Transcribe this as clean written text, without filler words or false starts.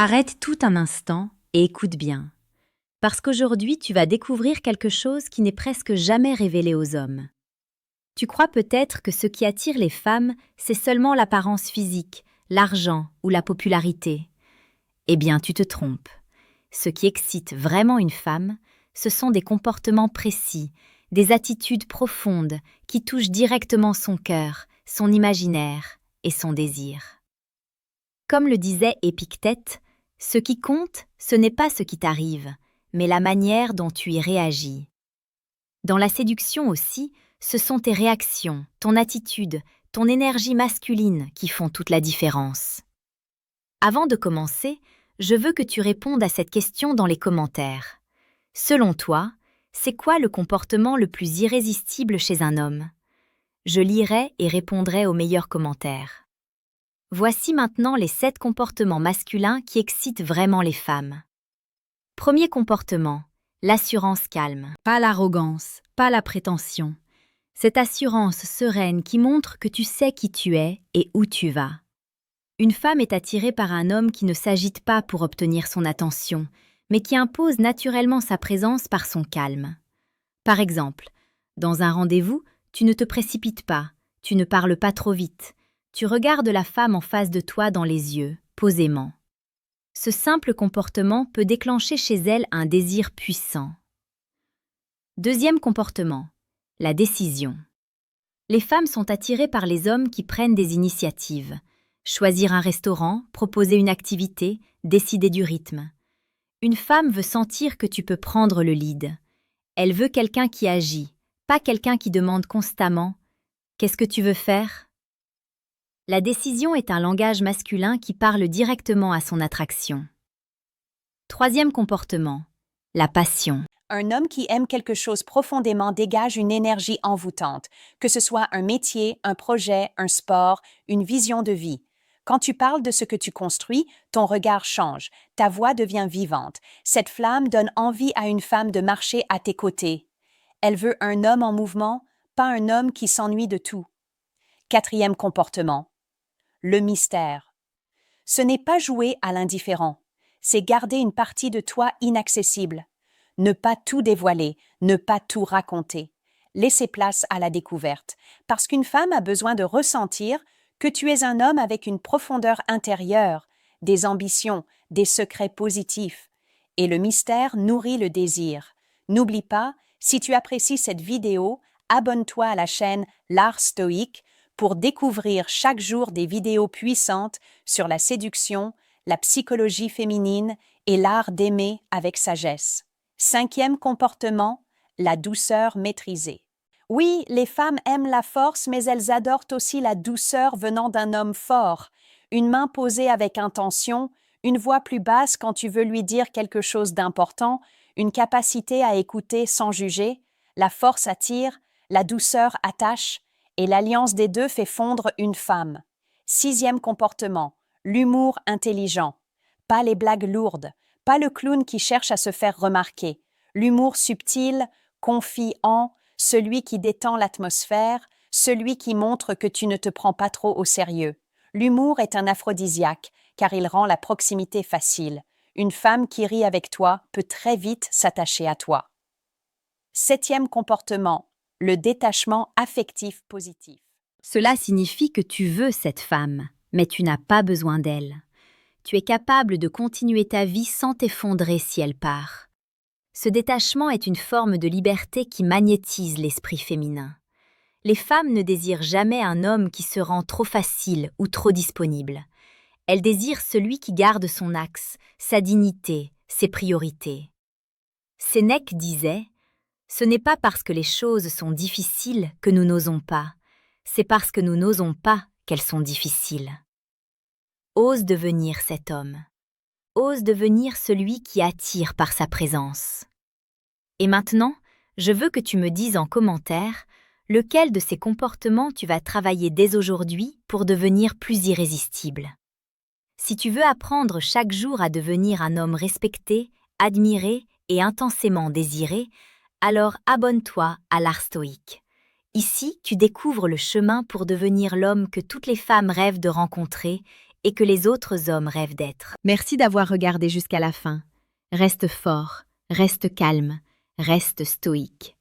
Arrête tout un instant et écoute bien. Parce qu'aujourd'hui, tu vas découvrir quelque chose qui n'est presque jamais révélé aux hommes. Tu crois peut-être que ce qui attire les femmes, c'est seulement l'apparence physique, l'argent ou la popularité. Eh bien, tu te trompes. Ce qui excite vraiment une femme, ce sont des comportements précis, des attitudes profondes qui touchent directement son cœur, son imaginaire et son désir. Comme le disait Épictète, ce qui compte, ce n'est pas ce qui t'arrive, mais la manière dont tu y réagis. Dans la séduction aussi, ce sont tes réactions, ton attitude, ton énergie masculine qui font toute la différence. Avant de commencer, je veux que tu répondes à cette question dans les commentaires. Selon toi, c'est quoi le comportement le plus irrésistible chez un homme? Je lirai et répondrai aux meilleurs commentaires. Voici maintenant les 7 comportements masculins qui excitent vraiment les femmes. Premier comportement, l'assurance calme. Pas l'arrogance, pas la prétention. Cette assurance sereine qui montre que tu sais qui tu es et où tu vas. Une femme est attirée par un homme qui ne s'agite pas pour obtenir son attention, mais qui impose naturellement sa présence par son calme. Par exemple, dans un rendez-vous, tu ne te précipites pas, tu ne parles pas trop vite, tu regardes la femme en face de toi dans les yeux, posément. Ce simple comportement peut déclencher chez elle un désir puissant. Deuxième comportement, la décision. Les femmes sont attirées par les hommes qui prennent des initiatives. Choisir un restaurant, proposer une activité, décider du rythme. Une femme veut sentir que tu peux prendre le lead. Elle veut quelqu'un qui agit, pas quelqu'un qui demande constamment « Qu'est-ce que tu veux faire ?» La décision est un langage masculin qui parle directement à son attraction. Troisième comportement, la passion. Un homme qui aime quelque chose profondément dégage une énergie envoûtante, que ce soit un métier, un projet, un sport, une vision de vie. Quand tu parles de ce que tu construis, ton regard change, ta voix devient vivante. Cette flamme donne envie à une femme de marcher à tes côtés. Elle veut un homme en mouvement, pas un homme qui s'ennuie de tout. Quatrième comportement, le mystère. Ce n'est pas jouer à l'indifférent, c'est garder une partie de toi inaccessible. Ne pas tout dévoiler, ne pas tout raconter. Laissez place à la découverte, parce qu'une femme a besoin de ressentir que tu es un homme avec une profondeur intérieure, des ambitions, des secrets positifs. Et le mystère nourrit le désir. N'oublie pas, si tu apprécies cette vidéo, abonne-toi à la chaîne L'Art Stoïque pour découvrir chaque jour des vidéos puissantes sur la séduction, la psychologie féminine et l'art d'aimer avec sagesse. Cinquième comportement, la douceur maîtrisée. Oui, les femmes aiment la force, mais elles adorent aussi la douceur venant d'un homme fort. Une main posée avec intention, une voix plus basse quand tu veux lui dire quelque chose d'important, une capacité à écouter sans juger. La force attire, la douceur attache, et l'alliance des deux fait fondre une femme. Sixième comportement, l'humour intelligent. Pas les blagues lourdes, pas le clown qui cherche à se faire remarquer. L'humour subtil, confiant, celui qui détend l'atmosphère, celui qui montre que tu ne te prends pas trop au sérieux. L'humour est un aphrodisiaque, car il rend la proximité facile. Une femme qui rit avec toi peut très vite s'attacher à toi. Septième comportement, le détachement affectif positif. Cela signifie que tu veux cette femme, mais tu n'as pas besoin d'elle. Tu es capable de continuer ta vie sans t'effondrer si elle part. Ce détachement est une forme de liberté qui magnétise l'esprit féminin. Les femmes ne désirent jamais un homme qui se rend trop facile ou trop disponible. Elles désirent celui qui garde son axe, sa dignité, ses priorités. Sénèque disait « Ce n'est pas parce que les choses sont difficiles que nous n'osons pas, c'est parce que nous n'osons pas qu'elles sont difficiles. » Ose devenir cet homme. Ose devenir celui qui attire par sa présence. Et maintenant, je veux que tu me dises en commentaire lequel de ces comportements tu vas travailler dès aujourd'hui pour devenir plus irrésistible. Si tu veux apprendre chaque jour à devenir un homme respecté, admiré et intensément désiré, alors abonne-toi à l'Art Stoïque. Ici, tu découvres le chemin pour devenir l'homme que toutes les femmes rêvent de rencontrer et que les autres hommes rêvent d'être. Merci d'avoir regardé jusqu'à la fin. Reste fort, reste calme, reste stoïque.